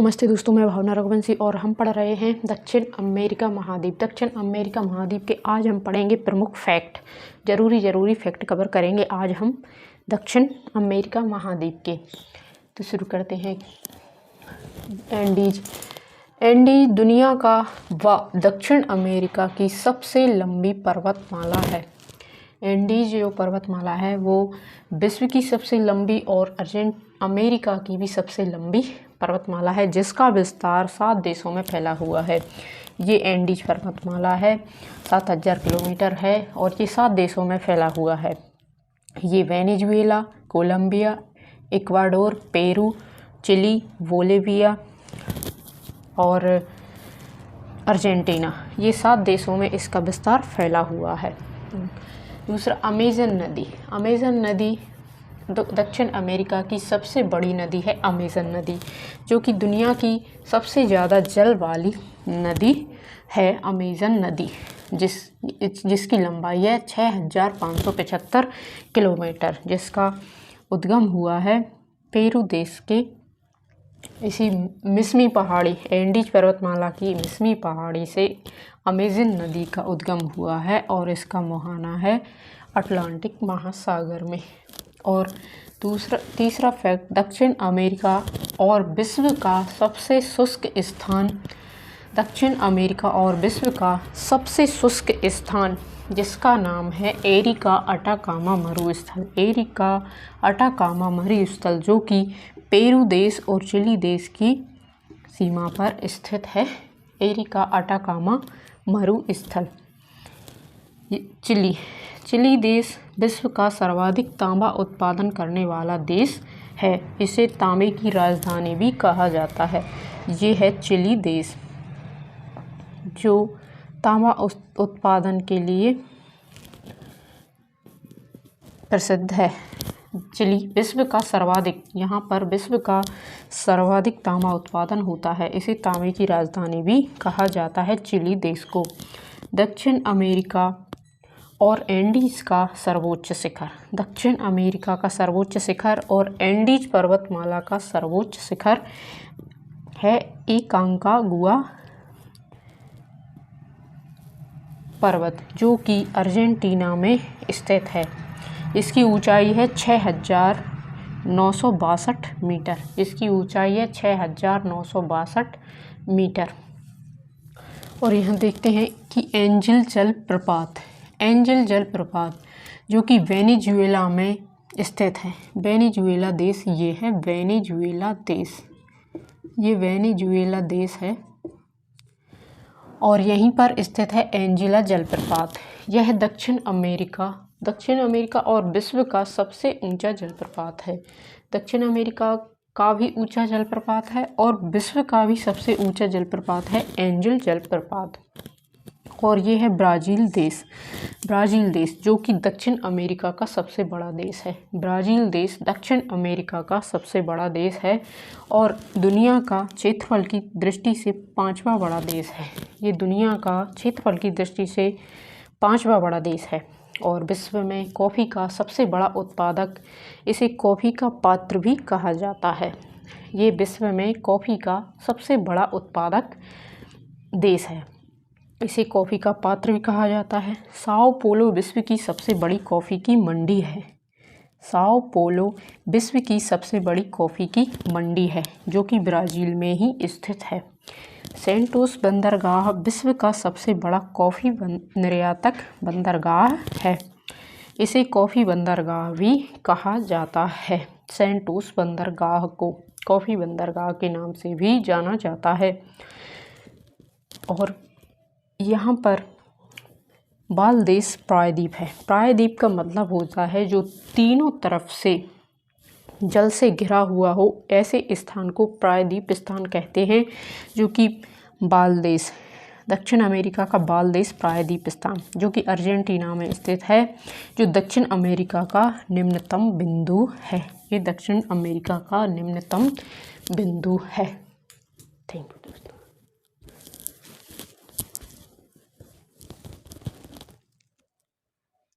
नमस्ते दोस्तों, मैं भावना रघुवंशी और हम पढ़ रहे हैं दक्षिण अमेरिका महाद्वीप। दक्षिण अमेरिका महाद्वीप के आज हम पढ़ेंगे प्रमुख फैक्ट। ज़रूरी फैक्ट कवर करेंगे आज हम दक्षिण अमेरिका महाद्वीप के। तो शुरू करते हैं। एंडीज दुनिया का व दक्षिण अमेरिका की सबसे लंबी पर्वतमाला है। एंडीज जो पर्वतमाला है वो विश्व की सबसे लंबी और अमेरिका की भी सबसे लंबी पर्वतमाला है, जिसका विस्तार 7 देशों में फैला हुआ है। ये एंडीज पर्वतमाला है, 7000 किलोमीटर है और ये 7 देशों में फैला हुआ है। ये Venezuela, Colombia, Ecuador, Peru, Chile, Bolivia और अर्जेंटीना, ये 7 देशों में इसका विस्तार फैला हुआ है। दूसरा, अमेज़न नदी दक्षिण अमेरिका की सबसे बड़ी नदी है। अमेज़न नदी जो कि दुनिया की सबसे ज़्यादा जल वाली नदी है। अमेज़न नदी जिसकी लंबाई है 6575 किलोमीटर, जिसका उद्गम हुआ है पेरू देश के इसी मिस्मी पहाड़ी, एंडीज पर्वतमाला की मिस्मी पहाड़ी से अमेज़न नदी का उद्गम हुआ है और इसका मुहाना है अटलांटिक महासागर में। और तीसरा फैक्ट, दक्षिण अमेरिका और विश्व का सबसे शुष्क स्थान। दक्षिण अमेरिका और विश्व का सबसे शुष्क स्थान जिसका नाम है एरिका अटाकामा मरुस्थल। एरिका अटाकामा मरुस्थल जो कि पेरू देश और चिली देश की सीमा पर स्थित है। एरिका अटाकामा मरुस्थल। चिली देश विश्व का सर्वाधिक तांबा उत्पादन करने वाला देश है। इसे तांबे की राजधानी भी कहा जाता है। ये है चिली देश जो तांबा उत्पादन के लिए प्रसिद्ध है। चिली विश्व का सर्वाधिक तांबा उत्पादन होता है। इसे तांबे की राजधानी भी कहा जाता है चिली देश को। दक्षिण अमेरिका और एंडीज का सर्वोच्च शिखर। दक्षिण अमेरिका का सर्वोच्च शिखर और एंडीज पर्वतमाला का सर्वोच्च शिखर है एकांकागुआ पर्वत, जो कि अर्जेंटीना में स्थित है। इसकी ऊंचाई है 6962 मीटर। इसकी ऊंचाई है 6962 मीटर। और यहाँ देखते हैं कि एंजल जलप्रपात जो कि वेनेजुएला में स्थित है। वेनेजुएला देश ये है। वेनेजुएला देश है और यहीं पर स्थित है एंजेला जलप्रपात। यह दक्षिण अमेरिका और विश्व का सबसे ऊंचा जलप्रपात है। दक्षिण अमेरिका का भी ऊंचा जलप्रपात है और विश्व का भी सबसे ऊंचा जलप्रपात है एंजल जलप्रपात। और ये है ब्राज़ील देश जो कि दक्षिण अमेरिका का सबसे बड़ा देश है। ब्राज़ील देश दक्षिण अमेरिका का सबसे बड़ा देश है और दुनिया का क्षेत्रफल की दृष्टि से 5वां बड़ा देश है। ये दुनिया का क्षेत्रफल की दृष्टि से 5वां बड़ा देश है और विश्व में कॉफ़ी का सबसे बड़ा उत्पादक, इसे कॉफ़ी का पात्र भी कहा जाता है। ये विश्व में कॉफ़ी का सबसे बड़ा उत्पादक देश है। इसे कॉफ़ी का पात्र भी कहा जाता है। साओ पोलो विश्व की सबसे बड़ी कॉफ़ी की मंडी है। साओ पोलो विश्व की सबसे बड़ी कॉफ़ी की मंडी है जो कि ब्राज़ील में ही स्थित है। सेंटोस बंदरगाह विश्व का सबसे बड़ा कॉफ़ी निर्यातक बंदरगाह है। इसे कॉफ़ी बंदरगाह भी कहा जाता है। सेंटोस बंदरगाह को कॉफ़ी बंदरगाह के नाम से भी जाना जाता है। और यहाँ पर बालदेश प्रायद्वीप है। प्रायद्वीप का मतलब होता है जो तीनों तरफ से जल से घिरा हुआ हो, ऐसे स्थान को प्रायद्वीप स्थान कहते हैं, जो कि बालदेश, दक्षिण अमेरिका का बालदेश प्रायद्वीप स्थान जो कि अर्जेंटीना में स्थित है, जो दक्षिण अमेरिका का निम्नतम बिंदु है। ये दक्षिण अमेरिका का निम्नतम बिंदु है। Thank you.